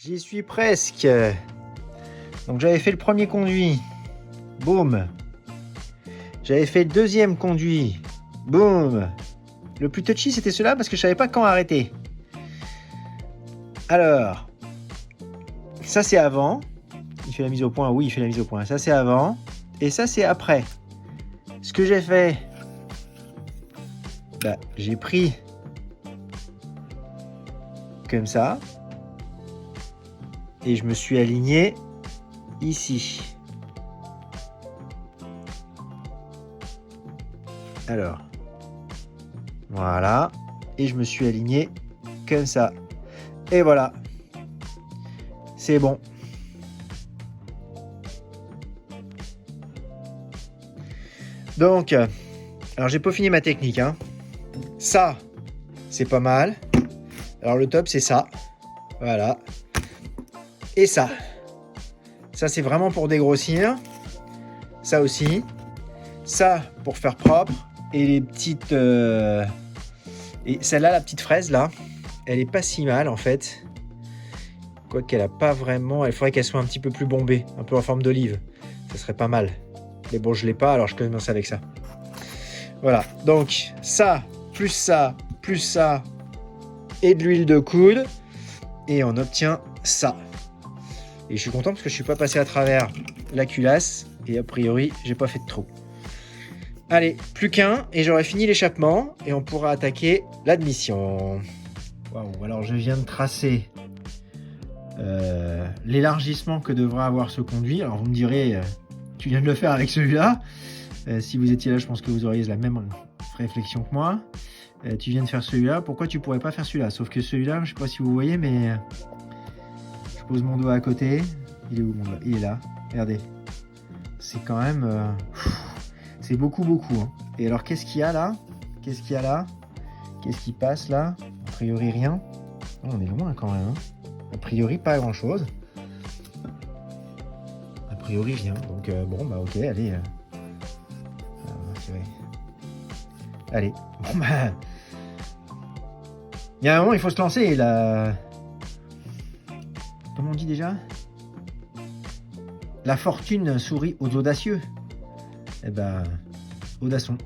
J'y suis presque. Donc j'avais fait le premier conduit. Boum. J'avais fait le deuxième conduit. Boum. Le plus touchy, c'était celui-là parce que je savais pas quand arrêter. Alors, ça c'est avant. Il fait la mise au point. Oui, il fait la mise au point. Ça c'est avant. Et ça c'est après. Ce que j'ai fait, j'ai pris comme ça. Et je me suis aligné ici. Alors, voilà. Et je me suis aligné comme ça. Et voilà. C'est bon. Donc, alors j'ai peaufiné ma technique. Ça, c'est pas mal. Alors le top, c'est ça. Voilà. Et ça. Ça, c'est vraiment pour dégrossir. Ça aussi. Ça, pour faire propre. Et les petites... Et celle-là, la petite fraise, là, elle est pas si mal, en fait. Quoiqu'elle a pas vraiment... Il faudrait qu'elle soit un petit peu plus bombée. Un peu en forme d'olive. Ça serait pas mal. Mais bon, je l'ai pas, alors je commence avec ça. Voilà. Donc, ça, plus ça, plus ça. Et de l'huile de coude. Et on obtient ça. Et je suis content parce que je suis pas passé à travers la culasse. Et a priori, j'ai pas fait de trou. Allez, plus qu'un et j'aurai fini l'échappement. Et on pourra attaquer l'admission. Waouh, alors je viens de tracer l'élargissement que devra avoir ce conduit. Alors vous me direz, tu viens de le faire avec celui-là. Si vous étiez là, je pense que vous auriez la même réflexion que moi. Tu viens de faire celui-là, pourquoi tu pourrais pas faire celui-là? Sauf que celui-là, je sais pas si vous voyez, mais je pose mon doigt à côté. Il est où mon doigt? Il est là. Regardez. C'est quand même... c'est beaucoup. Et alors, qu'est-ce qu'il y a là? Qu'est-ce qui passe là? A priori, rien. Oh, on est loin quand même. A priori, pas grand-chose. A priori, rien. Donc, bon, ok, allez. Allez. Bon, il y a un moment, il faut se lancer, là. Comment on dit déjà? La fortune sourit aux audacieux. Eh ben, audaçons.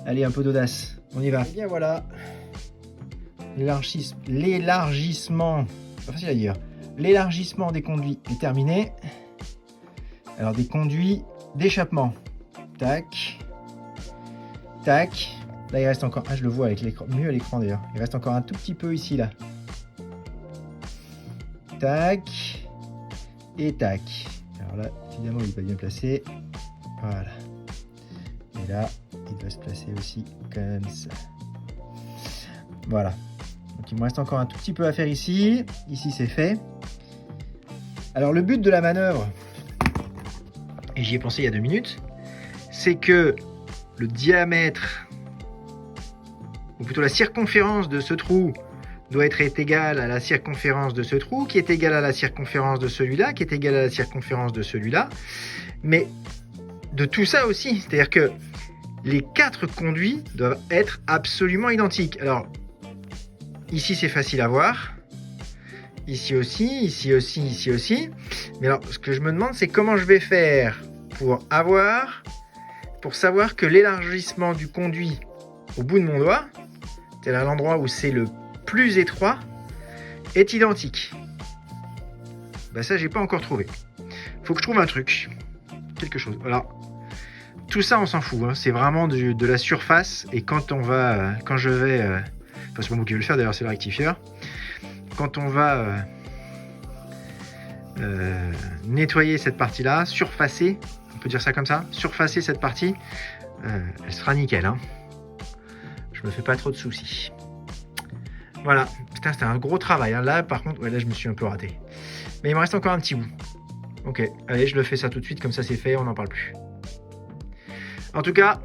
Allez, un peu d'audace. On y va. Et bien voilà. L'élargissement. Pas facile à dire. L'élargissement des conduits est terminé. Alors, des conduits d'échappement. Tac. Tac. Là, il reste encore... Ah, je le vois avec l'écran. Mieux à l'écran, d'ailleurs. Il reste encore un tout petit peu ici, là. Tac. Et tac. Alors là, évidemment, il n'est pas bien placé. Voilà. Et là, il doit se placer aussi comme ça. Voilà. Donc, il me reste encore un tout petit peu à faire ici. Ici, c'est fait. Alors, le but de la manœuvre, et j'y ai pensé il y a 2 minutes, c'est que le diamètre, ou plutôt la circonférence de ce trou doit être égale à la circonférence de ce trou, qui est égale à la circonférence de celui-là, qui est égale à la circonférence de celui-là, mais de tout ça aussi, c'est-à-dire que les 4 conduits doivent être absolument identiques. Alors, ici c'est facile à voir, ici aussi, ici aussi, ici aussi, mais alors ce que je me demande c'est comment je vais faire pour savoir que l'élargissement du conduit au bout de mon doigt, c'est à l'endroit où c'est le plus étroit, est identique. Ça, j'ai pas encore trouvé. Faut que je trouve un truc. Quelque chose. Alors, tout ça, on s'en fout. C'est vraiment de la surface. Et quand je vais... Enfin, c'est pas moi qui vais le faire, d'ailleurs, c'est le rectifieur. Quand on va nettoyer cette partie-là, surfacer, on peut dire ça comme ça, surfacer cette partie, elle sera nickel. Je me fais pas trop de soucis. Voilà, putain, c'était un gros travail. Là, par contre, là, je me suis un peu raté. Mais il me reste encore un petit bout. Ok, allez, je le fais ça tout de suite, comme ça c'est fait, on n'en parle plus. En tout cas,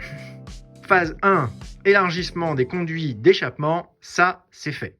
phase 1, élargissement des conduits d'échappement, ça, c'est fait.